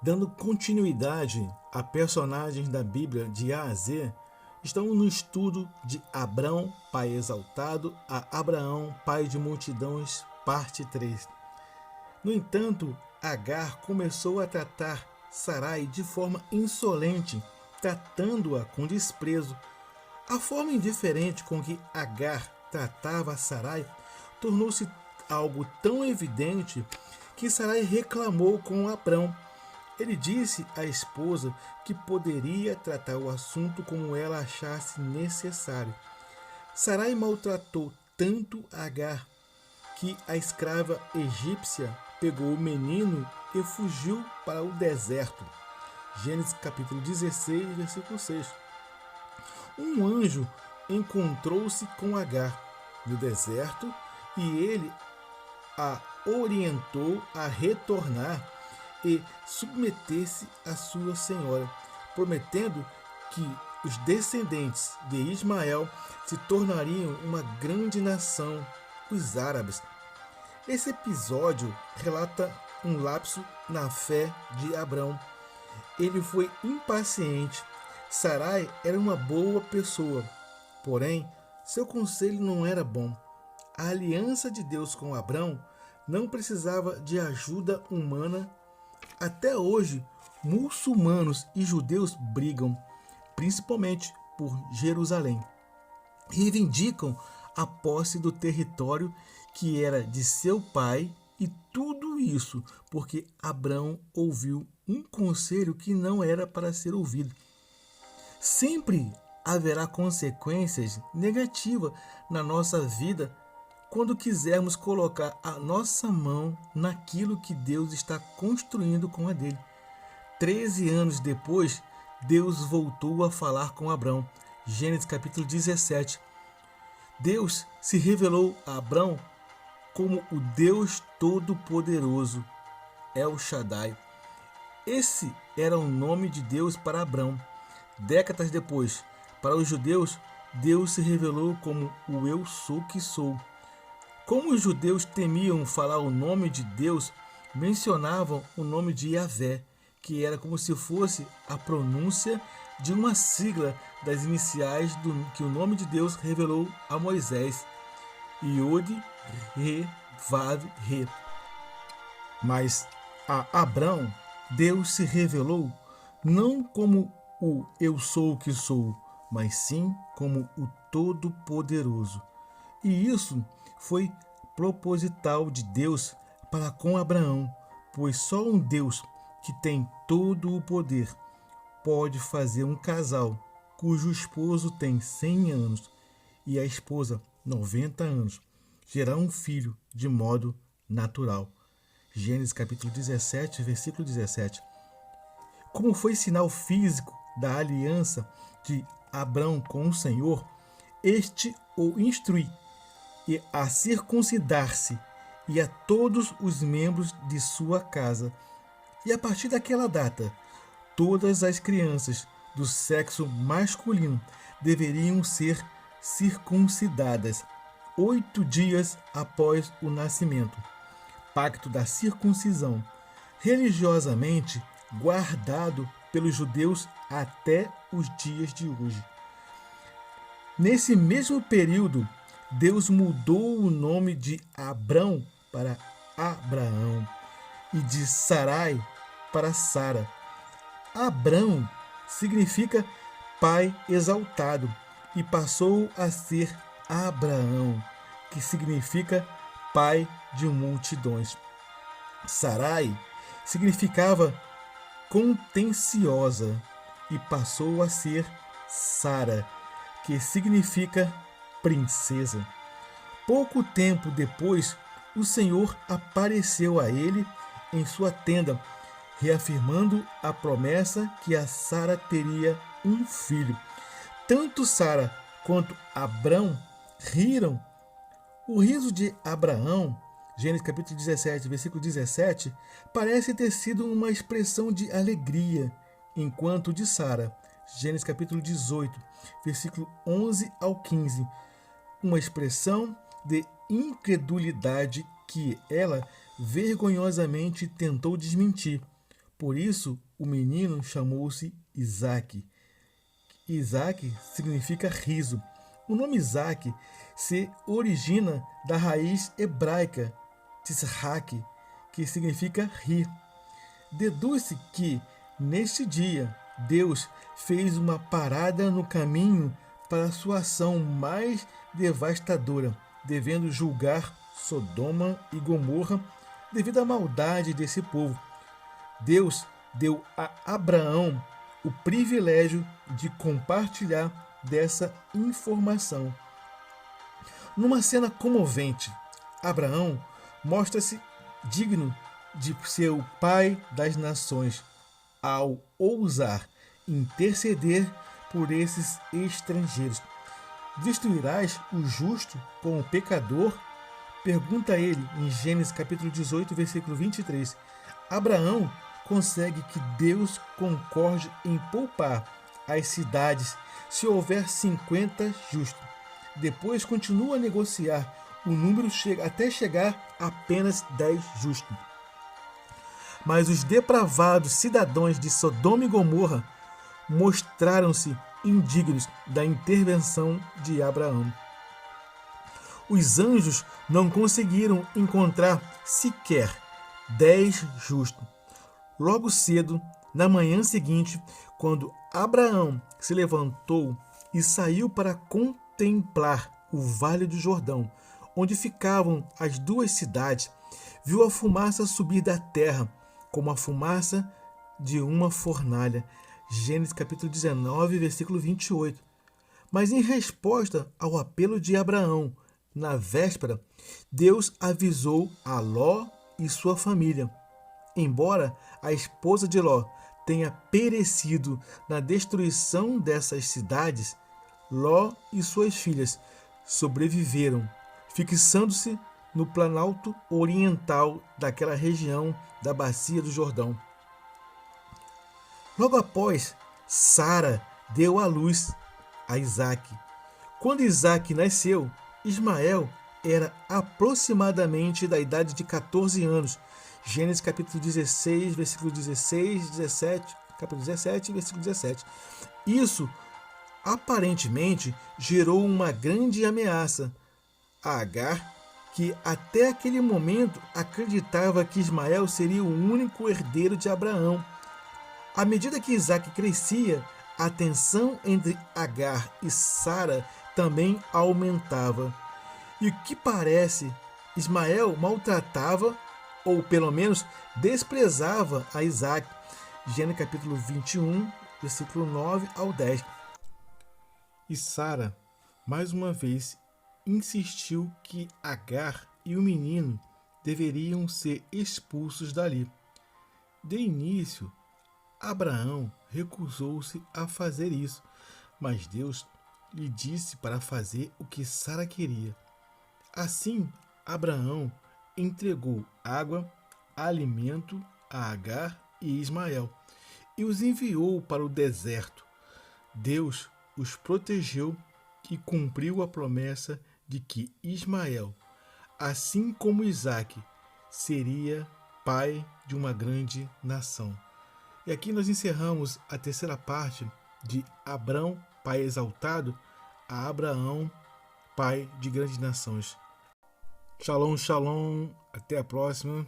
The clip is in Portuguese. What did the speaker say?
Dando continuidade a personagens da Bíblia de A a Z, estamos no estudo de Abrão, pai exaltado, a Abraão, pai de multidões, parte 3. No entanto, Agar começou a tratar Sarai de forma insolente, tratando-a com desprezo. A forma indiferente com que Agar tratava Sarai tornou-se algo tão evidente que Sarai reclamou com Abrão. Ele disse à esposa que poderia tratar o assunto como ela achasse necessário. Sarai maltratou tanto Agar que a escrava egípcia pegou o menino e fugiu para o deserto. Gênesis capítulo 16, versículo 6. Um anjo encontrou-se com Agar no deserto e ele a orientou a retornar e submeter-se à sua senhora, prometendo que os descendentes de Ismael se tornariam uma grande nação, os árabes. Esse episódio relata um lapso na fé de Abrão. Ele foi impaciente. Sarai era uma boa pessoa, porém, seu conselho não era bom. A aliança de Deus com Abrão não precisava de ajuda humana. Até hoje, muçulmanos e judeus brigam, principalmente por Jerusalém. Reivindicam a posse do território que era de seu pai, e tudo isso porque Abrão ouviu um conselho que não era para ser ouvido. Sempre haverá consequências negativas na nossa vida quando quisermos colocar a nossa mão naquilo que Deus está construindo com a dele. 13 anos depois, Deus voltou a falar com Abrão. Gênesis capítulo 17. Deus se revelou a Abrão como o Deus Todo-Poderoso, El Shaddai. Esse era o nome de Deus para Abrão. Décadas depois, para os judeus, Deus se revelou como o Eu Sou que Sou. Como os judeus temiam falar o nome de Deus, mencionavam o nome de Yahvé, que era como se fosse a pronúncia de uma sigla das iniciais que o nome de Deus revelou a Moisés. Yod, Re, Vav, Re. Mas a Abrão, Deus se revelou não como o Eu Sou o que Sou, mas sim como o Todo-Poderoso. E isso foi proposital de Deus para com Abraão, pois só um Deus que tem todo o poder pode fazer um casal cujo esposo tem 100 anos e a esposa 90 anos gerar um filho de modo natural. Gênesis capítulo 17, versículo 17. Como foi sinal físico da aliança de Abrão com o Senhor, este o instrui e a circuncidar-se e a todos os membros de sua casa. E a partir daquela data, todas as crianças do sexo masculino deveriam ser circuncidadas 8 dias após o nascimento. Pacto da circuncisão, religiosamente guardado pelos judeus até os dias de hoje. Nesse mesmo período, Deus mudou o nome de Abrão para Abraão e de Sarai para Sara. Abrão significa pai exaltado e passou a ser Abraão, que significa pai de multidões. Sarai significava contenciosa e passou a ser Sara, que significa princesa. Pouco tempo depois, o Senhor apareceu a ele em sua tenda, reafirmando a promessa que a Sara teria um filho. Tanto Sara quanto Abrão riram. O riso de Abraão, Gênesis capítulo 17, versículo 17, parece ter sido uma expressão de alegria, enquanto o de Sara, Gênesis capítulo 18, versículo 11 ao 15, uma expressão de incredulidade que ela vergonhosamente tentou desmentir. Por isso, o menino chamou-se Isaque. Isaque significa riso. O nome Isaque se origina da raiz hebraica Tishak, que significa rir. Deduz-se que, neste dia, Deus fez uma parada no caminho para sua ação mais devastadora, devendo julgar Sodoma e Gomorra devido à maldade desse povo. Deus deu a Abraão o privilégio de compartilhar dessa informação. Numa cena comovente, Abraão mostra-se digno de ser o pai das nações ao ousar interceder por esses estrangeiros. Destruirás o justo com o pecador? Pergunta ele em Gênesis capítulo 18, versículo 23. Abraão consegue que Deus concorde em poupar as cidades se houver 50 justos. Depois continua a negociar. O número chega até chegar a apenas 10 justos. Mas os depravados cidadãos de Sodoma e Gomorra mostraram-se indignos da intervenção de Abraão. Os anjos não conseguiram encontrar sequer 10 justos. Logo cedo, na manhã seguinte, quando Abraão se levantou e saiu para contemplar o Vale do Jordão, onde ficavam as duas cidades, viu a fumaça subir da terra, como a fumaça de uma fornalha. Gênesis capítulo 19, versículo 28. Mas em resposta ao apelo de Abraão, na véspera, Deus avisou a Ló e sua família. Embora a esposa de Ló tenha perecido na destruição dessas cidades, Ló e suas filhas sobreviveram, fixando-se no planalto oriental daquela região da bacia do Jordão. Logo após, Sara deu à luz a Isaque. Quando Isaque nasceu, Ismael era aproximadamente da idade de 14 anos. Gênesis capítulo 16, versículo 16, 17, capítulo 17, versículo 17. Isso, aparentemente, gerou uma grande ameaça a Agar, que até aquele momento acreditava que Ismael seria o único herdeiro de Abraão. À medida que Isaque crescia, a tensão entre Agar e Sara também aumentava. E o que parece, Ismael maltratava, ou pelo menos desprezava a Isaque. Gênesis capítulo 21, versículo 9 ao 10. E Sara, mais uma vez, insistiu que Agar e o menino deveriam ser expulsos dali. De início, Abraão recusou-se a fazer isso, mas Deus lhe disse para fazer o que Sara queria. Assim, Abraão entregou água, alimento a Agar e Ismael e os enviou para o deserto. Deus os protegeu e cumpriu a promessa de que Ismael, assim como Isaque, seria pai de uma grande nação. E aqui nós encerramos a terceira parte de Abrão, pai exaltado, a Abraão, pai de grandes nações. Shalom, shalom, até a próxima.